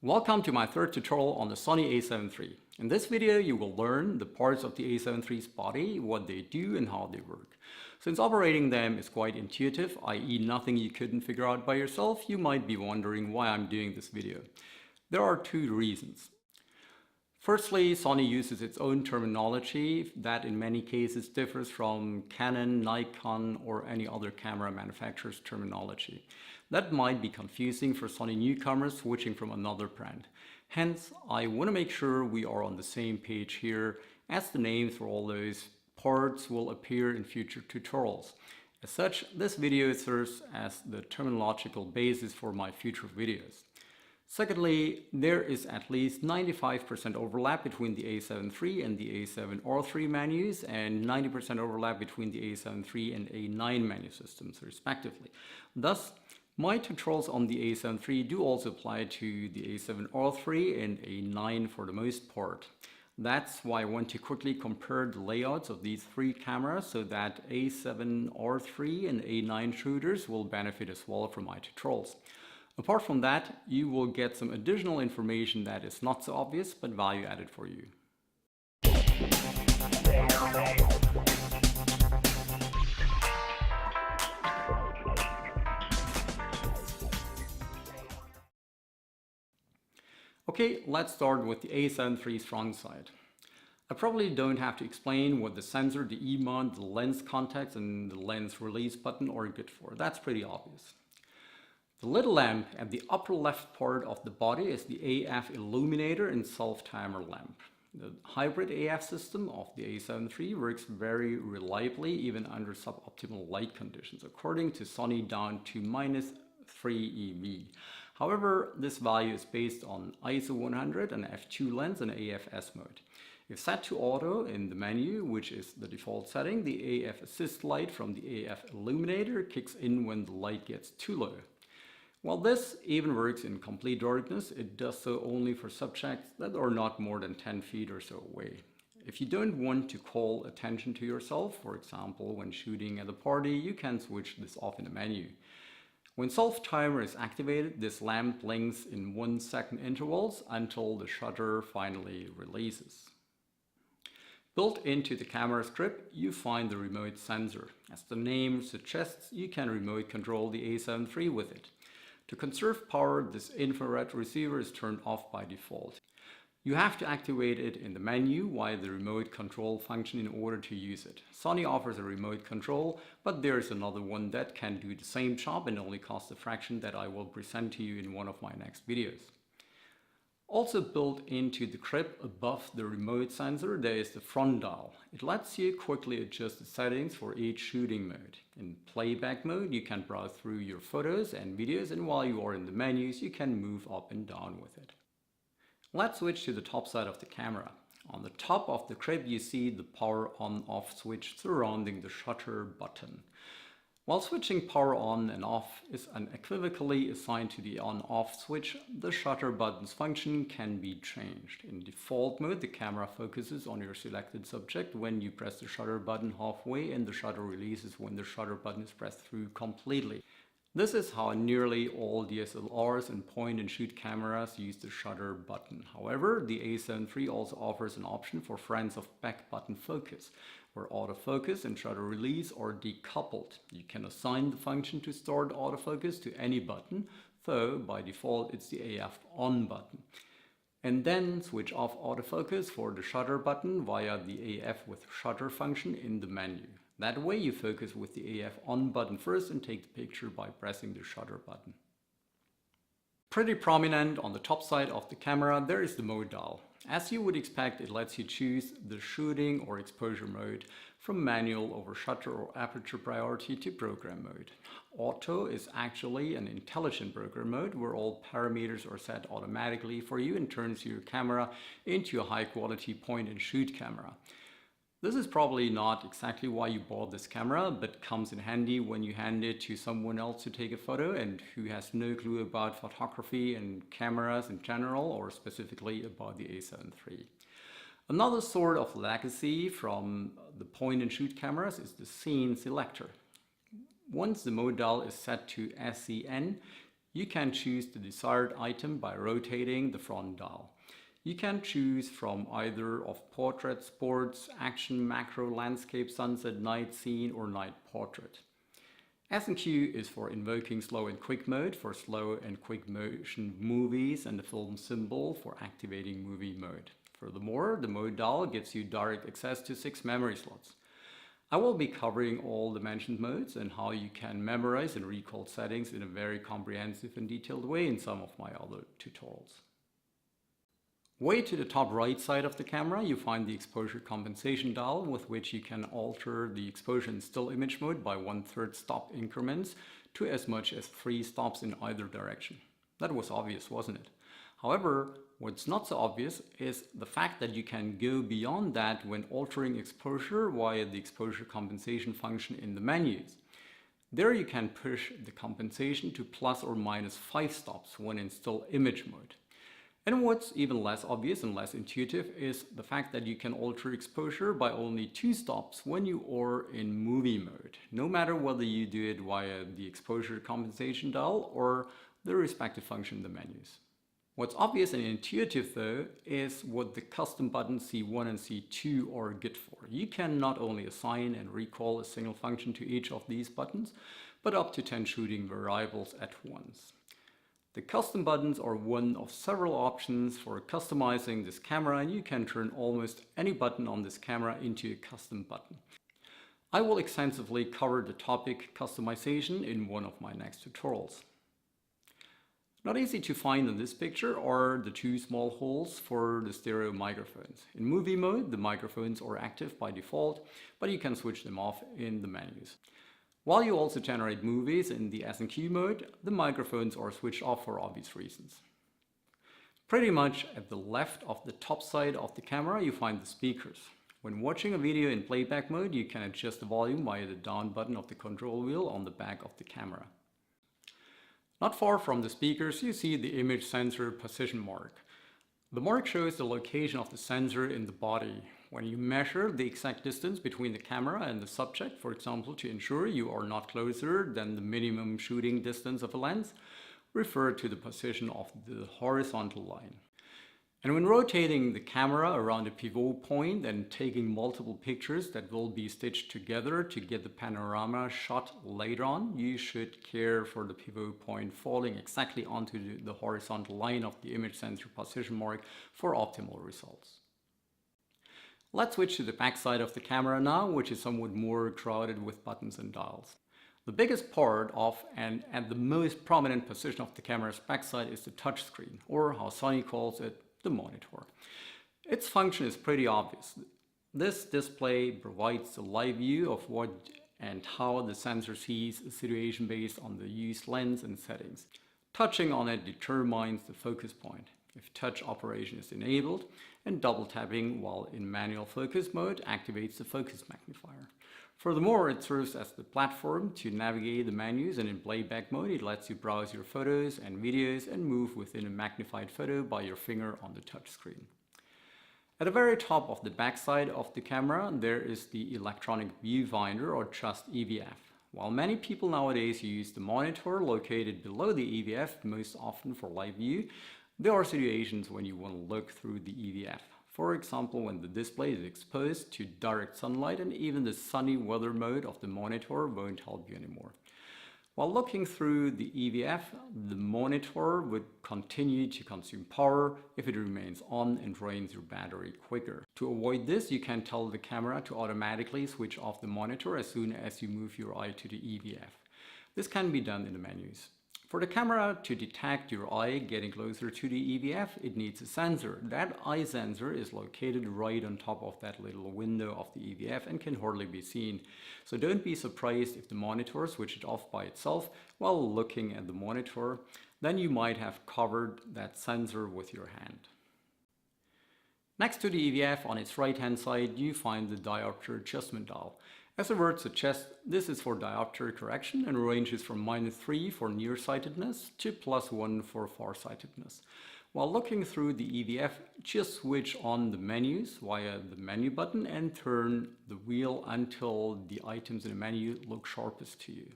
Welcome to my third tutorial on the Sony a7 III. In this video you will learn the parts of the a7 III's body, what they do and how they work. Since operating them is quite intuitive, i.e. nothing you couldn't figure out by yourself, you might be wondering why I'm doing this video. There are two reasons. Firstly, Sony uses its own terminology that in many cases differs from Canon, Nikon or any other camera manufacturer's terminology. That might be confusing for Sony newcomers switching from another brand. Hence, I want to make sure we are on the same page here, as the names for all those parts will appear in future tutorials. As such, this video serves as the terminological basis for my future videos. Secondly, there is at least 95% overlap between the a7 III and the a7R III menus and 90% overlap between the a7 III and a9 menu systems respectively. Thus, my tutorials on the a7 III do also apply to the a7R III and a9 for the most part. That's why I want to quickly compare the layouts of these three cameras so that a7R III and a9 shooters will benefit as well from my tutorials. Apart from that, you will get some additional information that is not so obvious but value added for you. Okay, let's start with the a7 III's front side. I probably don't have to explain what the sensor, the E-mount, the lens contacts and the lens release button are good for. That's pretty obvious. The little lamp at the upper left part of the body is the AF illuminator and self-timer lamp. The hybrid AF system of the a7 III works very reliably even under suboptimal light conditions, according to Sony down to -3 eV. However, this value is based on ISO 100, an f2 lens and AFS mode. If set to auto in the menu, which is the default setting, the AF assist light from the AF illuminator kicks in when the light gets too low. While this even works in complete darkness, it does so only for subjects that are not more than 10 feet or so away. If you don't want to call attention to yourself, for example when shooting at a party, you can switch this off in the menu. When self-timer is activated, this lamp blinks in 1 second intervals until the shutter finally releases. Built into the camera's grip, you find the remote sensor. As the name suggests, you can remote control the a7 III with it. To conserve power, this infrared receiver is turned off by default. You have to activate it in the menu via the remote control function in order to use it. Sony offers a remote control, but there is another one that can do the same job and only costs a fraction that I will present to you in one of my next videos. Also built into the grip above the remote sensor, there is the front dial. It lets you quickly adjust the settings for each shooting mode. In playback mode, you can browse through your photos and videos, and while you are in the menus, you can move up and down with it. Let's switch to the top side of the camera. On the top of the grip you see the power on-off switch surrounding the shutter button. While switching power on and off is unequivocally assigned to the on-off switch, the shutter button's function can be changed. In default mode, the camera focuses on your selected subject when you press the shutter button halfway, and the shutter releases when the shutter button is pressed through completely. This is how nearly all DSLRs and point-and-shoot cameras use the shutter button. However, the a7 III also offers an option for friends of back button focus, where autofocus and shutter release are decoupled. You can assign the function to start autofocus to any button, though by default it's the AF on button. And then switch off autofocus for the shutter button via the AF with shutter function in the menu. That way you focus with the AF on button first and take the picture by pressing the shutter button. Pretty prominent on the top side of the camera, there is the mode dial. As you would expect, it lets you choose the shooting or exposure mode from manual over shutter or aperture priority to program mode. Auto is actually an intelligent program mode where all parameters are set automatically for you and turns your camera into a high quality point and shoot camera. This is probably not exactly why you bought this camera, but comes in handy when you hand it to someone else to take a photo and who has no clue about photography and cameras in general, or specifically about the a7 III. Another sort of legacy from the point-and-shoot cameras is the scene selector. Once the mode dial is set to SCN, You can choose the desired item by rotating the front dial. You can choose from either of portrait, sports, action, macro, landscape, sunset, night scene or night portrait. S and Q is for invoking slow and quick mode for slow and quick motion movies, and the film symbol for activating movie mode. Furthermore, the mode dial gives you direct access to 6 memory slots. I will be covering all the mentioned modes and how you can memorize and recall settings in a very comprehensive and detailed way in some of my other tutorials. Way to the top right side of the camera, you find the exposure compensation dial, with which you can alter the exposure in still image mode by 1/3 stop increments to as much as 3 stops in either direction. That was obvious, wasn't it? However, what's not so obvious is the fact that you can go beyond that when altering exposure via the exposure compensation function in the menus. There you can push the compensation to plus or minus 5 stops when in still image mode. And what's even less obvious and less intuitive is the fact that you can alter exposure by only 2 stops when you are in movie mode, no matter whether you do it via the exposure compensation dial or the respective function in the menus. What's obvious and intuitive though is what the custom buttons C1 and C2 are good for. You can not only assign and recall a single function to each of these buttons, but up to 10 shooting variables at once. The custom buttons are one of several options for customizing this camera, and you can turn almost any button on this camera into a custom button. I will extensively cover the topic customization in one of my next tutorials. Not easy to find in this picture are the 2 small holes for the stereo microphones. In movie mode, the microphones are active by default, but you can switch them off in the menus. While you also generate movies in the S&Q mode, the microphones are switched off for obvious reasons. Pretty much at the left of the top side of the camera you find the speakers. When watching a video in playback mode, you can adjust the volume via the down button of the control wheel on the back of the camera. Not far from the speakers you see the image sensor position mark. The mark shows the location of the sensor in the body. When you measure the exact distance between the camera and the subject, for example, to ensure you are not closer than the minimum shooting distance of a lens, refer to the position of the horizontal line. And when rotating the camera around a pivot point and taking multiple pictures that will be stitched together to get the panorama shot later on, you should care for the pivot point falling exactly onto the horizontal line of the image sensor position mark for optimal results. Let's switch to the back side of the camera now, which is somewhat more crowded with buttons and dials. The biggest part of and at the most prominent position of the camera's backside is the touchscreen, or how Sony calls it, the monitor. Its function is pretty obvious. This display provides a live view of what and how the sensor sees a situation based on the used lens and settings. Touching on it determines the focus point, if touch operation is enabled, and double tapping while in manual focus mode activates the focus magnifier. Furthermore, it serves as the platform to navigate the menus, and in playback mode it lets you browse your photos and videos and move within a magnified photo by your finger on the touchscreen. At the very top of the backside of the camera there is the electronic viewfinder, or just EVF. While many people nowadays use the monitor located below the EVF most often for live view, there are situations when you want to look through the EVF. For example, when the display is exposed to direct sunlight and even the sunny weather mode of the monitor won't help you anymore. While looking through the EVF, the monitor would continue to consume power if it remains on and drains your battery quicker. To avoid this, you can tell the camera to automatically switch off the monitor as soon as you move your eye to the EVF. This can be done in the menus. For the camera to detect your eye getting closer to the EVF, it needs a sensor. That eye sensor is located right on top of that little window of the EVF and can hardly be seen. So don't be surprised if the monitor switches off by itself while looking at the monitor. Then you might have covered that sensor with your hand. Next to the EVF on its right hand side you find the diopter adjustment dial. As the word suggests, this is for diopter correction and ranges from -3 for nearsightedness to +1 for farsightedness. While looking through the EVF, just switch on the menus via the menu button and turn the wheel until the items in the menu look sharpest to you.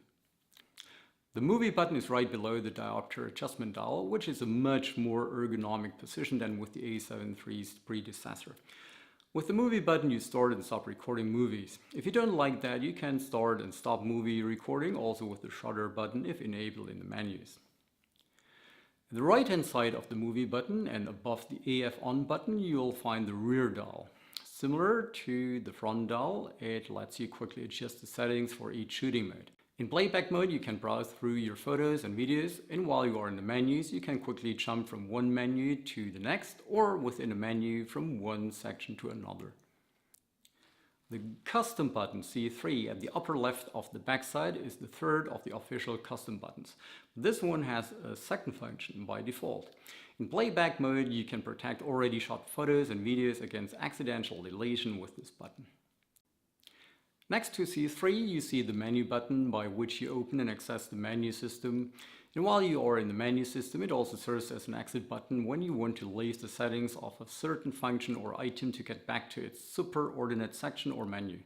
The movie button is right below the diopter adjustment dial, which is a much more ergonomic position than with the A7 III's predecessor. With the movie button, you start and stop recording movies. If you don't like that, you can start and stop movie recording also with the shutter button if enabled in the menus. At the right hand side of the movie button and above the AF on button, you'll find the rear dial. Similar to the front dial, it lets you quickly adjust the settings for each shooting mode. In playback mode, you can browse through your photos and videos, and while you are in the menus, you can quickly jump from one menu to the next, or within a menu from one section to another. The custom button C3 at the upper left of the backside is the third of the official custom buttons. This one has a second function by default. In playback mode, you can protect already shot photos and videos against accidental deletion with this button. Next to C3, you see the menu button by which you open and access the menu system. And while you are in the menu system, it also serves as an exit button when you want to leave the settings of a certain function or item to get back to its superordinate section or menu.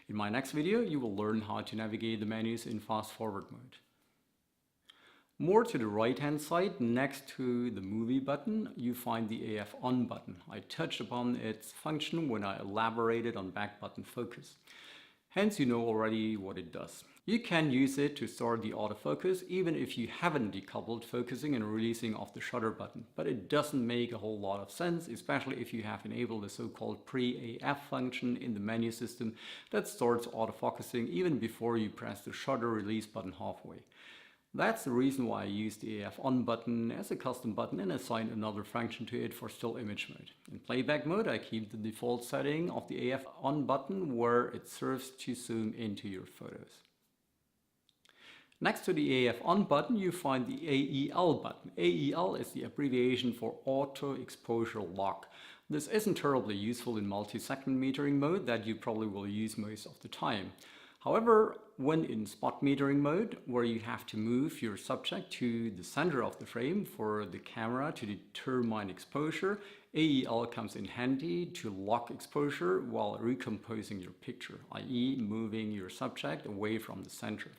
In my next video, you will learn how to navigate the menus in fast forward mode. More to the right hand side, next to the movie button, you find the AF on button. I touched upon its function when I elaborated on back button focus. Hence, you know already what it does. You can use it to start the autofocus even if you haven't decoupled focusing and releasing of the shutter button. But it doesn't make a whole lot of sense, especially if you have enabled the so-called pre-AF function in the menu system that starts autofocusing even before you press the shutter release button halfway. That's the reason why I use the AF on button as a custom button and assign another function to it for still image mode. In playback mode, I keep the default setting of the AF on button where it serves to zoom into your photos. Next to the AF on button, you find the AEL button. AEL is the abbreviation for Auto Exposure Lock. This isn't terribly useful in multi-second metering mode that you probably will use most of the time. However, when in spot metering mode, where you have to move your subject to the center of the frame for the camera to determine exposure, AEL comes in handy to lock exposure while recomposing your picture, i.e. moving your subject away from the center.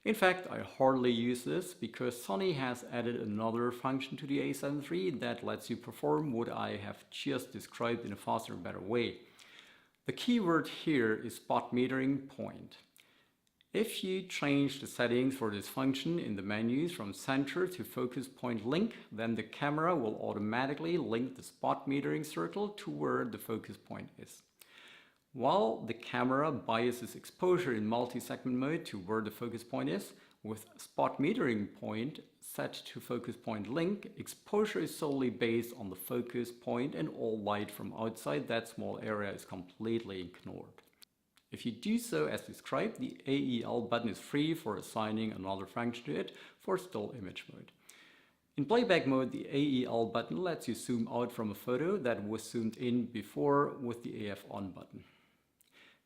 In fact, I hardly use this because Sony has added another function to the A7 III that lets you perform what I have just described in a faster and better way. The keyword here is spot metering point. If you change the settings for this function in the menus from center to focus point link, then the camera will automatically link the spot metering circle to where the focus point is. While the camera biases exposure in multi-segment mode to where the focus point is, with spot metering point set to focus point link, exposure is solely based on the focus point and all light from outside that small area is completely ignored. If you do so as described, the AEL button is free for assigning another function to it for still image mode. In playback mode, the AEL button lets you zoom out from a photo that was zoomed in before with the AF on button.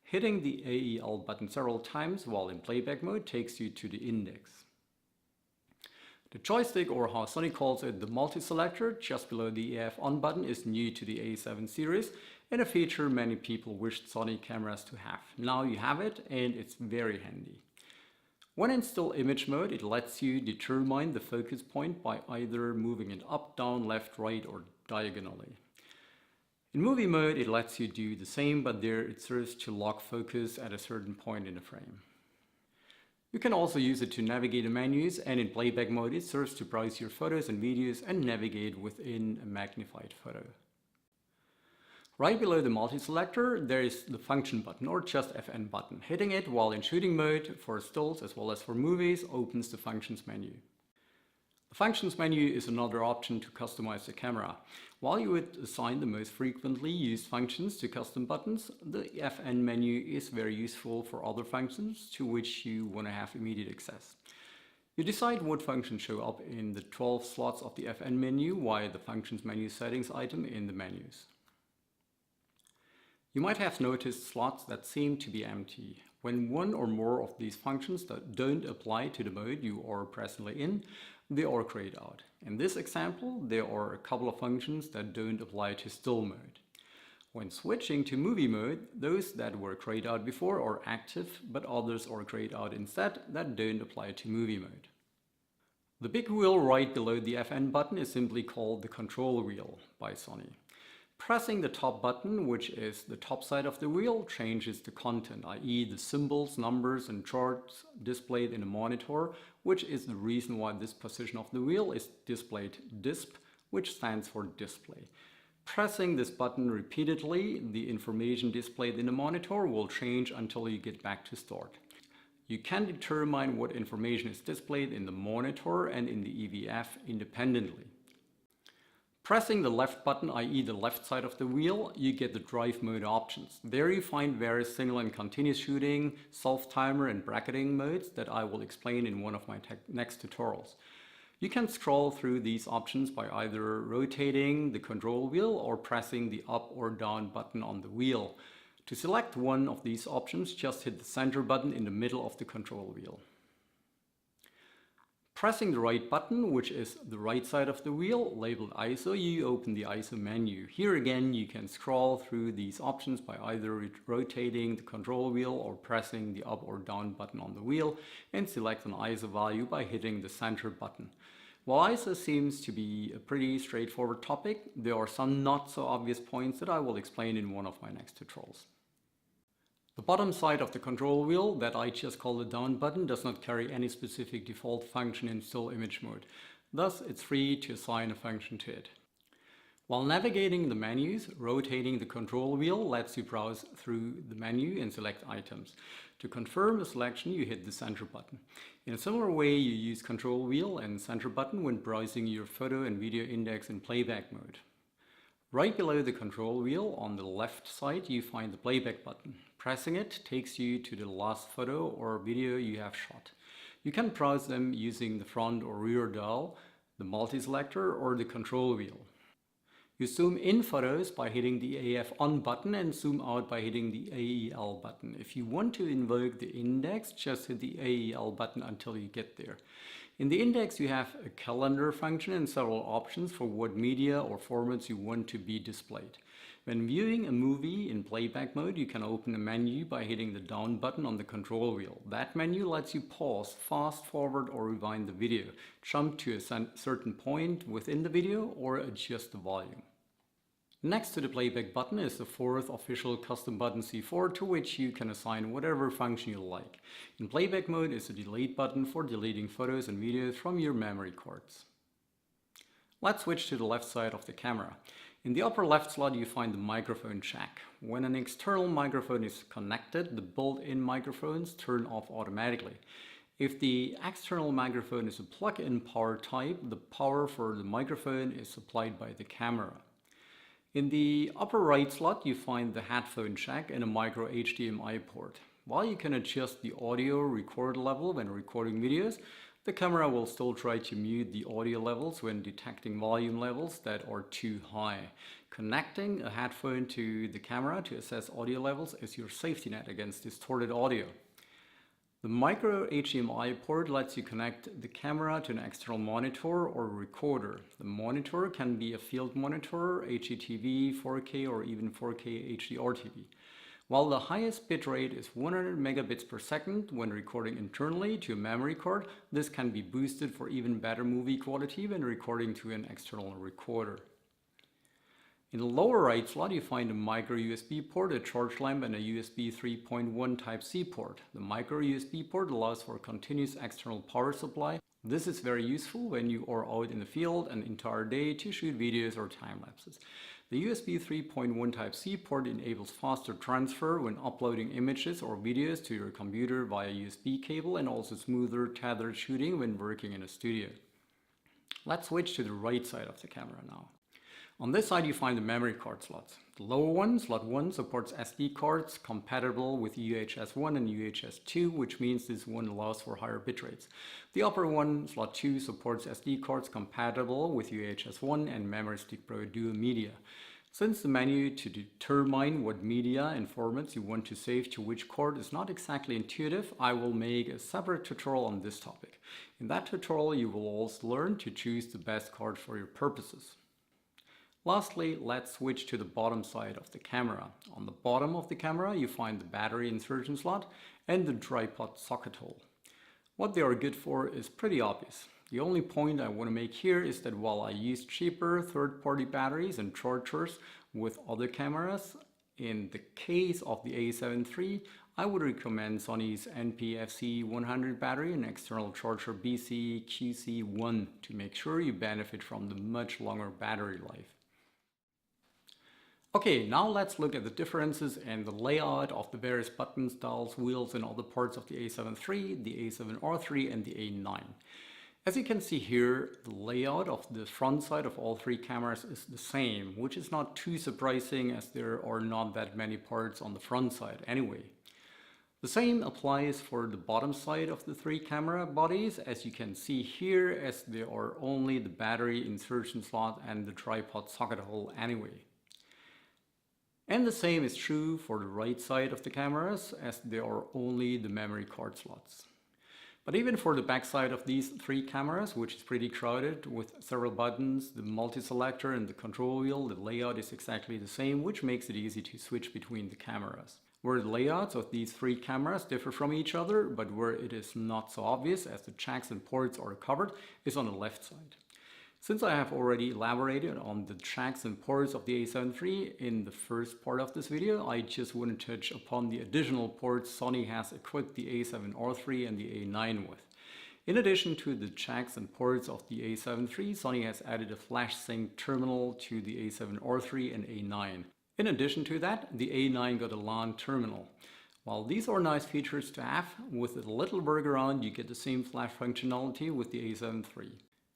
Hitting the AEL button several times while in playback mode takes you to the index. The joystick, or how Sony calls it, the multi-selector, just below the AF on button is new to the A7 series and a feature many people wished Sony cameras to have. Now you have it and it's very handy. When in still image mode, it lets you determine the focus point by either moving it up, down, left, right or diagonally. In movie mode, it lets you do the same, but there it serves to lock focus at a certain point in the frame. You can also use it to navigate the menus, and in playback mode it serves to browse your photos and videos and navigate within a magnified photo. Right below the multi-selector there is the function button, or just FN button. Hitting it while in shooting mode for stills as well as for movies opens the functions menu. The functions menu is another option to customize the camera. While you would assign the most frequently used functions to custom buttons, the FN menu is very useful for other functions to which you want to have immediate access. You decide what functions show up in the 12 slots of the FN menu via the functions menu settings item in the menus. You might have noticed slots that seem to be empty. When one or more of these functions that don't apply to the mode you are presently in, they are grayed out. In this example, there are a couple of functions that don't apply to still mode. When switching to movie mode, those that were grayed out before are active, but others are grayed out instead that don't apply to movie mode. The big wheel right below the FN button is simply called the control wheel by Sony. Pressing the top button, which is the top side of the wheel, changes the content, i.e. the symbols, numbers and charts displayed in a monitor, which is the reason why this position of the wheel is displayed DISP, which stands for display. Pressing this button repeatedly, the information displayed in the monitor will change until you get back to start. You can determine what information is displayed in the monitor and in the EVF independently. Pressing the left button, i.e. the left side of the wheel, you get the drive mode options. There you find various single and continuous shooting, self-timer and bracketing modes that I will explain in one of my next tutorials. You can scroll through these options by either rotating the control wheel or pressing the up or down button on the wheel. To select one of these options, just hit the center button in the middle of the control wheel. Pressing the right button, which is the right side of the wheel, labeled ISO, you open the ISO menu. Here again, you can scroll through these options by either rotating the control wheel or pressing the up or down button on the wheel and select an ISO value by hitting the center button. While ISO seems to be a pretty straightforward topic, there are some not so obvious points that I will explain in one of my next tutorials. The bottom side of the control wheel, that I just call the down button, does not carry any specific default function in still image mode. Thus, it's free to assign a function to it. While navigating the menus, rotating the control wheel lets you browse through the menu and select items. To confirm a selection, you hit the center button. In a similar way, you use control wheel and center button when browsing your photo and video index in playback mode. Right below the control wheel on the left side, you find the playback button. Pressing it takes you to the last photo or video you have shot. You can browse them using the front or rear dial, the multi-selector or the control wheel. You zoom in photos by hitting the AF on button and zoom out by hitting the AEL button. If you want to invoke the index, just hit the AEL button until you get there. In the index, you have a calendar function and several options for what media or formats you want to be displayed. When viewing a movie in playback mode, you can open a menu by hitting the down button on the control wheel. That menu lets you pause, fast forward or rewind the video, jump to a certain point within the video or adjust the volume. Next to the playback button is the fourth official custom button C4, to which you can assign whatever function you like. In playback mode is the delete button for deleting photos and videos from your memory cards. Let's switch to the left side of the camera. In the upper left slot you find the microphone jack. When an external microphone is connected, the built-in microphones turn off automatically. If the external microphone is a plug-in power type, the power for the microphone is supplied by the camera. In the upper right slot you find the headphone jack and a micro HDMI port. While you can adjust the audio record level when recording videos, the camera will still try to mute the audio levels when detecting volume levels that are too high. Connecting a headphone to the camera to assess audio levels is your safety net against distorted audio. The micro HDMI port lets you connect the camera to an external monitor or recorder. The monitor can be a field monitor, HDTV, 4K or even 4K HDR TV. While the highest bitrate is 100 megabits per second when recording internally to a memory card, this can be boosted for even better movie quality when recording to an external recorder. In the lower right slot you find a micro USB port, a charge lamp and a USB 3.1 Type-C port. The micro USB port allows for continuous external power supply. This is very useful when you are out in the field an entire day to shoot videos or time lapses. The USB 3.1 Type-C port enables faster transfer when uploading images or videos to your computer via USB cable and also smoother tethered shooting when working in a studio. Let's switch to the right side of the camera now. On this side you find the memory card slots. The lower one, slot 1, supports SD cards compatible with UHS 1 and UHS 2, which means this one allows for higher bitrates. The upper one, slot 2, supports SD cards compatible with UHS 1 and Memory Stick Pro Duo Media. Since the menu to determine what media and formats you want to save to which card is not exactly intuitive, I will make a separate tutorial on this topic. In that tutorial you will also learn to choose the best card for your purposes. Lastly, let's switch to the bottom side of the camera. On the bottom of the camera you find the battery insertion slot and the tripod socket hole. What they are good for is pretty obvious. The only point I want to make here is that while I use cheaper third-party batteries and chargers with other cameras, in the case of the a7 III, I would recommend Sony's NP-FC100 battery and external charger BC-QC1 to make sure you benefit from the much longer battery life. Okay, now let's look at the differences in the layout of the various buttons, dials, wheels and other parts of the a7 III, the a7R III and the a9. As you can see here, the layout of the front side of all three cameras is the same, which is not too surprising as there are not that many parts on the front side anyway. The same applies for the bottom side of the three camera bodies, as you can see here, as there are only the battery insertion slot and the tripod socket hole anyway. And the same is true for the right side of the cameras, as there are only the memory card slots. But even for the back side of these three cameras, which is pretty crowded with several buttons, the multi-selector and the control wheel, the layout is exactly the same, which makes it easy to switch between the cameras. Where the layouts of these three cameras differ from each other, but where it is not so obvious as the jacks and ports are covered, is on the left side. Since I have already elaborated on the jacks and ports of the a7 III in the first part of this video, I just want to touch upon the additional ports Sony has equipped the a7R III and the a9 with. In addition to the jacks and ports of the a7 III, Sony has added a flash sync terminal to the a7R III and a9. In addition to that, the a9 got a LAN terminal. While these are nice features to have, with a little workaround you get the same flash functionality with the a7 III.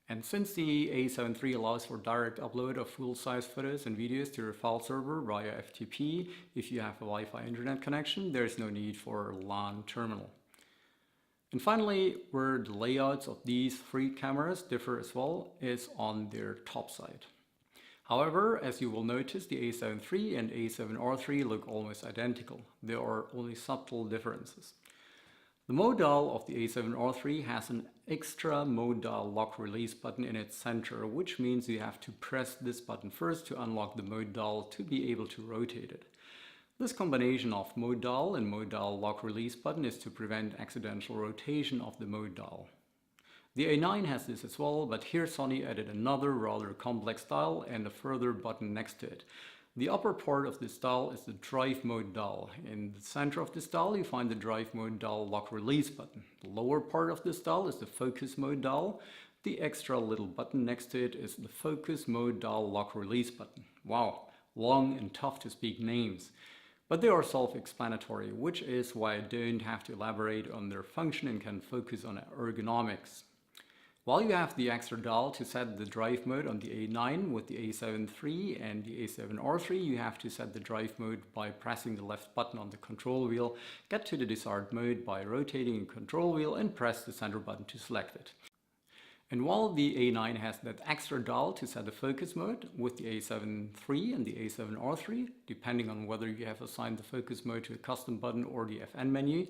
And since the a7 III allows for direct upload of full-size photos and videos to your file server via FTP, if you have a Wi-Fi internet connection, there is no need for a LAN terminal. And finally, where the layouts of these three cameras differ as well is on their top side. However, as you will notice, the a7 III and a7R III look almost identical. There are only subtle differences. The mode dial of the a7R III has an extra mode dial lock release button in its center, which means you have to press this button first to unlock the mode dial to be able to rotate it. This combination of mode dial and mode dial lock release button is to prevent accidental rotation of the mode dial. The a9 has this as well, but here Sony added another rather complex dial and a further button next to it. The upper part of this dial is the drive mode dial. In the center of this dial you find the drive mode dial lock release button. The lower part of this dial is the focus mode dial. The extra little button next to it is the focus mode dial lock release button. Wow, long and tough to speak names. But they are self-explanatory, which is why I don't have to elaborate on their function and can focus on ergonomics. While you have the extra dial to set the drive mode on the a9 with the a7 III and the a7R III, you have to set the drive mode by pressing the left button on the control wheel, get to the desired mode by rotating the control wheel and press the center button to select it. And while the a9 has that extra dial to set the focus mode with the a7 III and the a7R III, depending on whether you have assigned the focus mode to a custom button or the FN menu,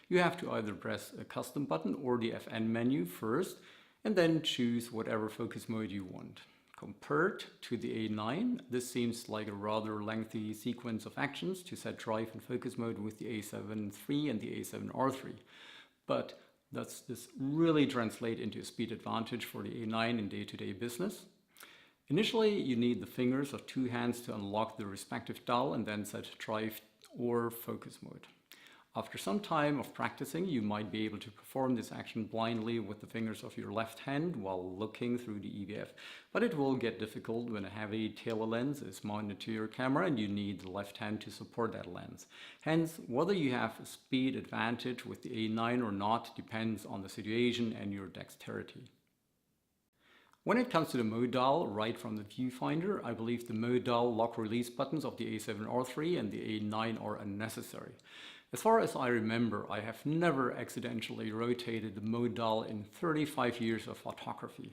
you have to either press a custom button or the FN menu first, and then choose whatever focus mode you want. Compared to the a9, this seems like a rather lengthy sequence of actions to set drive and focus mode with the a7 III and the a7R III. But does this really translate into a speed advantage for the a9 in day-to-day business? Initially, you need the fingers of two hands to unlock the respective dial and then set drive or focus mode. After some time of practicing, you might be able to perform this action blindly with the fingers of your left hand while looking through the EVF, but it will get difficult when a heavy tele lens is mounted to your camera and you need the left hand to support that lens. Hence, whether you have a speed advantage with the a9 or not depends on the situation and your dexterity. When it comes to the mode dial, right from the viewfinder, I believe the mode dial lock release buttons of the a7R III and the a9 are unnecessary. As far as I remember, I have never accidentally rotated the mode dial in 35 years of photography.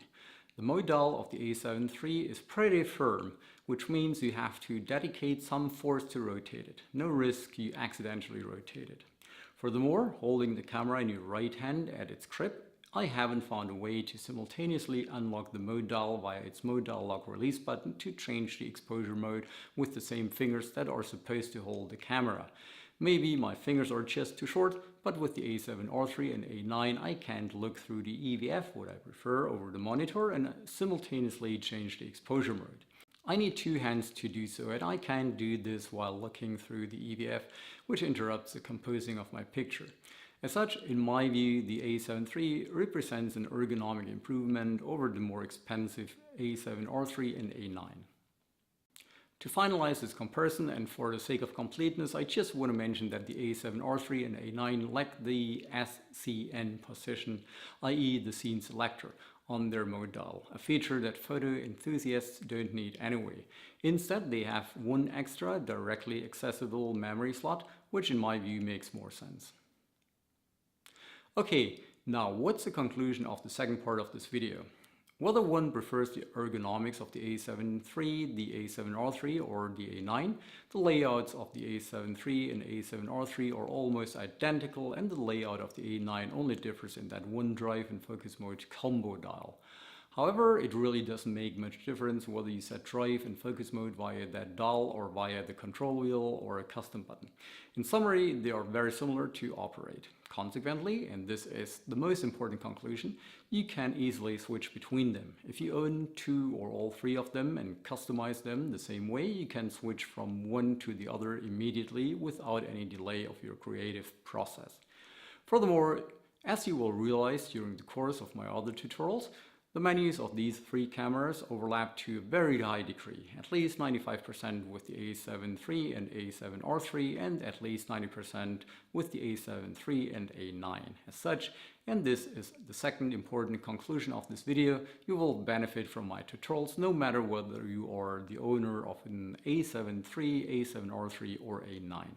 The mode dial of the a7 III is pretty firm, which means you have to dedicate some force to rotate it. No risk you accidentally rotate it. Furthermore, holding the camera in your right hand at its grip, I haven't found a way to simultaneously unlock the mode dial via its mode dial lock release button to change the exposure mode with the same fingers that are supposed to hold the camera. Maybe my fingers are just too short, but with the A7R3 and A9 I can't look through the EVF, what I prefer, over the monitor and simultaneously change the exposure mode. I need two hands to do so, and I can't do this while looking through the EVF, which interrupts the composing of my picture. As such, in my view, the A7III represents an ergonomic improvement over the more expensive A7R3 and A9. To finalize this comparison, and for the sake of completeness, I just want to mention that the A7R3 and A9 lack the SCN position, i.e. the scene selector, on their mode dial, a feature that photo enthusiasts don't need anyway. Instead, they have one extra directly accessible memory slot, which in my view makes more sense. Okay, now what's the conclusion of the second part of this video? Whether one prefers the ergonomics of the A7III, the A7R3 or the A9, the layouts of the A7III and A7R3 are almost identical, and the layout of the A9 only differs in that one drive and focus mode combo dial. However, it really doesn't make much difference whether you set drive and focus mode via that dial or via the control wheel or a custom button. In summary, they are very similar to operate. Consequently, and this is the most important conclusion, you can easily switch between them. If you own two or all three of them and customize them the same way, you can switch from one to the other immediately without any delay of your creative process. Furthermore, as you will realize during the course of my other tutorials, the menus of these three cameras overlap to a very high degree, at least 95% with the A7III and A7R3 and at least 90% with the A7III and A9. As such, and this is the second important conclusion of this video, you will benefit from my tutorials no matter whether you are the owner of an A7III, A7R3 or A9.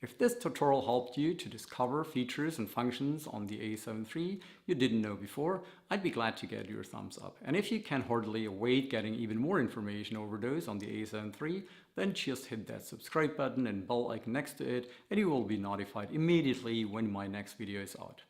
If this tutorial helped you to discover features and functions on the A7III you didn't know before, I'd be glad to get your thumbs up. And if you can hardly await getting even more information over those on the A7III, then just hit that subscribe button and bell icon next to it, and you will be notified immediately when my next video is out.